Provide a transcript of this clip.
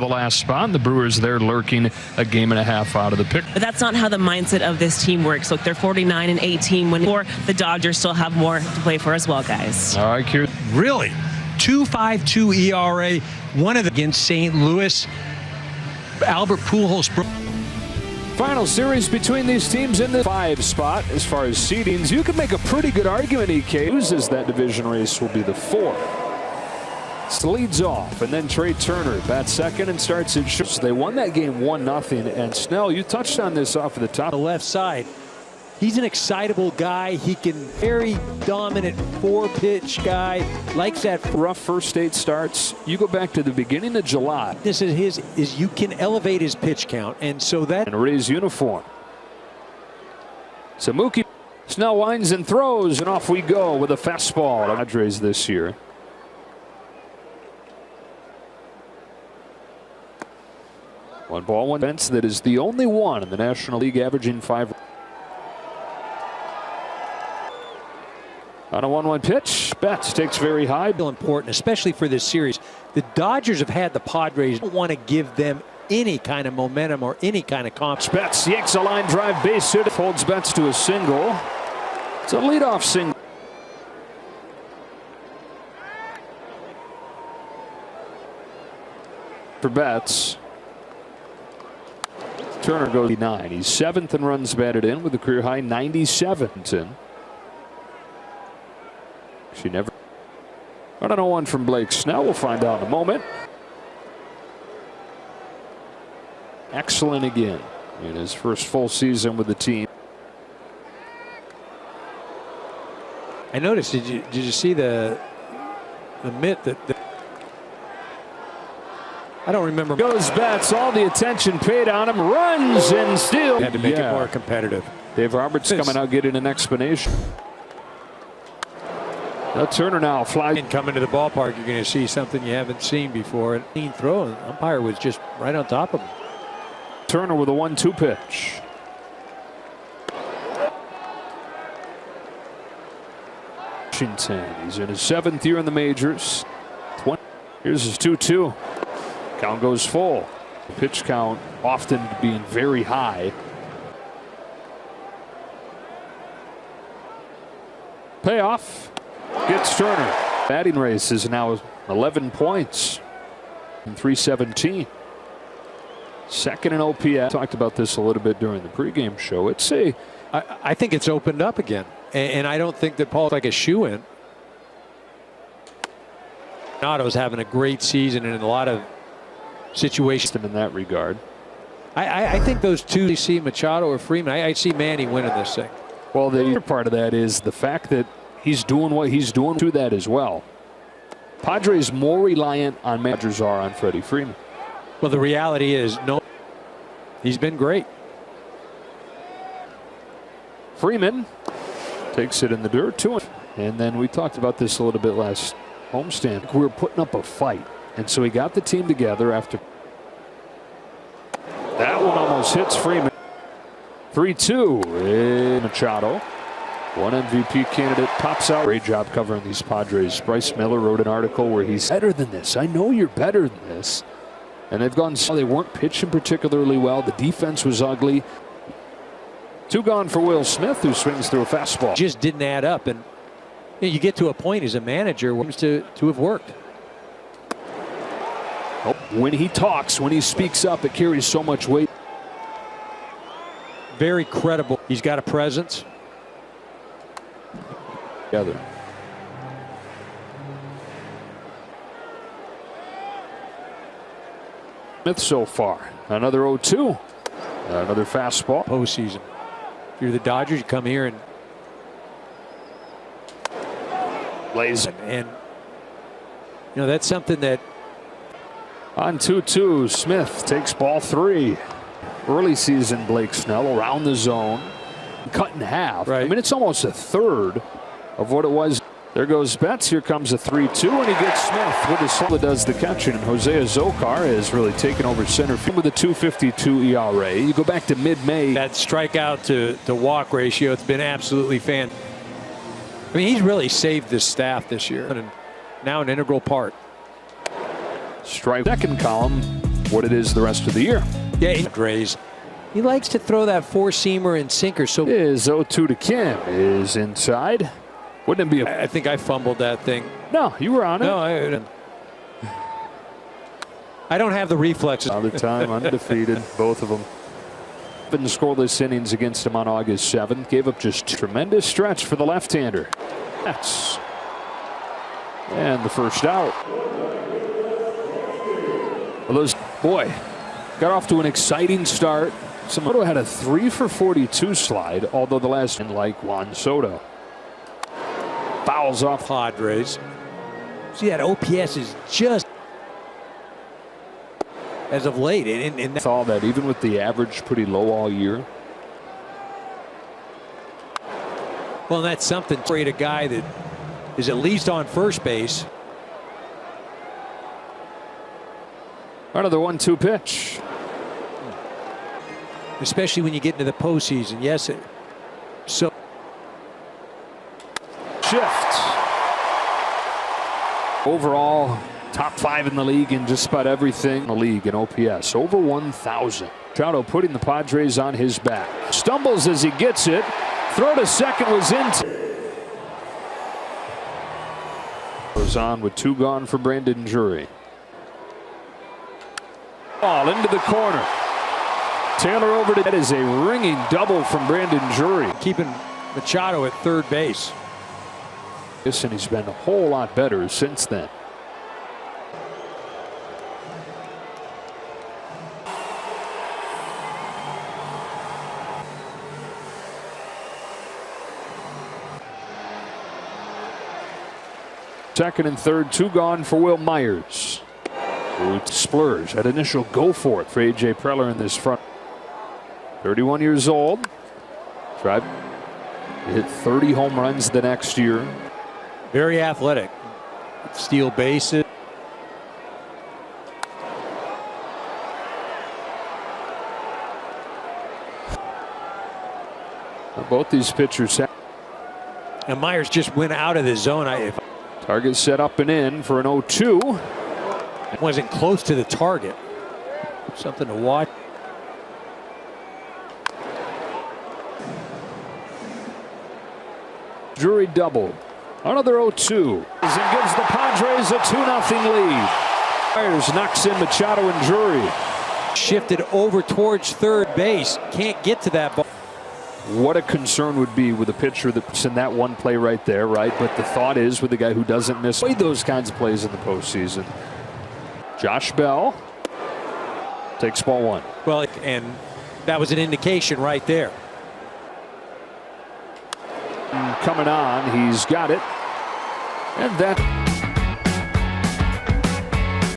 the last spot, and the Brewers there lurking a game and a half out of the pick. But that's not how the mindset of this team works. Look, they're 49-18 when the Dodgers still have more to play for as well, guys. All right, Kier. Really? 2.52 ERA, one of the against St. Louis. Albert Pujols. Final series between these teams in the 5 spot as far as seedings. You can make a pretty good argument EK loses that division race will be the 4. Leads off, and then Trey Turner bats second and starts it short. They won that game 1-0, and Snell, you touched on this off of the top. The left side. He's an excitable guy. He can very dominant 4-pitch guy. Likes that rough first 8 starts. You go back to the beginning of July. This is you can elevate his pitch count, and so that and Ray's uniform. So Mookie Snell winds and throws, and off we go with a fastball. The Padres this year. One ball, one fence. That is the only one in the National League averaging 5. On a 1-1 pitch, Betts takes very high. Important, especially for this series. The Dodgers have had the Padres. Don't want to give them any kind of momentum or any kind of confidence. Betts yanks a line drive base hit. Holds Betts to a single. It's a leadoff single. For Betts. Turner goes 9. He's 7th in runs batted in with a career high 97. She never. I don't know one from Blake Snell. We'll find out in a moment. Excellent again in his first full season with the team. I noticed. Did you see the mitt that? I don't remember. Goes Betts. All the attention paid on him. Runs and still had to make it more competitive. Dave Roberts coming out getting an explanation. Now Turner now flies. And coming to the ballpark, you're going to see something you haven't seen before. And clean throw. The umpire was just right on top of him. Turner with a 1-2 pitch. Washington. He's in his 7th year in the majors. Here's his 2-2. Count goes full. The pitch count often being very high. Payoff. Gets Turner. Batting race is now 11 points in 317. Second in OPS. Talked about this a little bit during the pregame show. I think it's opened up again, and I don't think that Paul's like a shoe-in. Otto's having a great season and in a lot of situations in that regard. I think those two, you see Machado or Freeman, I see Manny winning this thing. Well, the other part of that is the fact that he's doing what he's doing to that as well. Padres more reliant on managers are on Freddie Freeman. Well, the reality is, no, he's been great. Freeman takes it in the dirt to him. And then we talked about this a little bit last homestand. We were putting up a fight. And so he got the team together after. That one almost hits Freeman. 3-2. Machado. One MVP candidate pops out. Great job covering these Padres. Bryce Miller wrote an article where he's better than this. I know you're better than this. And they've gone. They weren't pitching particularly well. The defense was ugly. 2 gone for Will Smith, who swings through a fastball. Just didn't add up. And you get to a point as a manager where it seems to have worked. Oh, when he talks, when he speaks up, it carries so much weight. Very credible. He's got a presence. Together. Smith so far. Another 0-2. Another fastball. Postseason. If you're the Dodgers, you come here and lays. And you know, that's something that. On 2-2, Smith takes ball 3. Early season Blake Snell around the zone. Cut in half. Right. I mean, it's almost a third of what it was. There goes Betts. Here comes a 3-2, and he gets Smith with a solo does the catching. And Jose Azocar has really taken over center field with a 2.52 ERA. You go back to mid-May. That strikeout to walk ratio, it's been absolutely fantastic. I mean, he's really saved this staff this year, and now an integral part. Strike second column. what it is the rest of the year. Yeah, Padres. He likes to throw that four-seamer and sinker. So Is 0-2 to Kim. Is inside. Wouldn't it be I think I fumbled that thing. No, you were on it. No, I don't have the reflexes. Another time undefeated, both of them. Been scoreless innings against him on August 7th. Gave up just tremendous stretch for the left-hander. That's and the first out. Well, those boy got off to an exciting start. Soto had a 3-for-42 slide, although the last one like Juan Soto. Fouls off Padres. See, that OPS is just as of late. And all that, even with the average pretty low all year. Well, that's something. Trade a guy that is at least on first base. Another 1-2 pitch. Especially when you get into the postseason. Yes. So Shift. Overall, top 5 in the league in just about everything in the league in OPS. Over 1,000. Machado putting the Padres on his back. Stumbles as he gets it. Throw to second was in. Goes on with 2 gone for Brandon Drury. Ball into the corner. Taylor over to that is a ringing double from Brandon Drury. Keeping Machado at third base. Yes, and he's been a whole lot better since then. Second and third, 2 gone for Will Myers. Who splurged. That initial go for it for A.J. Preller in this front. 31 years old. Tried to hit 30 home runs the next year. Very athletic. Steal bases. Both these pitchers have. And Myers just went out of the zone. Target set up and in for an 0-2. Wasn't close to the target. Something to watch. Drury double. Another 0-2. And gives the Padres a 2-0 lead. Myers knocks in Machado and Drury. Shifted over towards third base. Can't get to that ball. What a concern would be with a pitcher that's in that one play right there, right? But the thought is with a guy who doesn't miss those kinds of plays in the postseason. Josh Bell takes ball 1. Well, and that was an indication right there. Coming on, he's got it. And that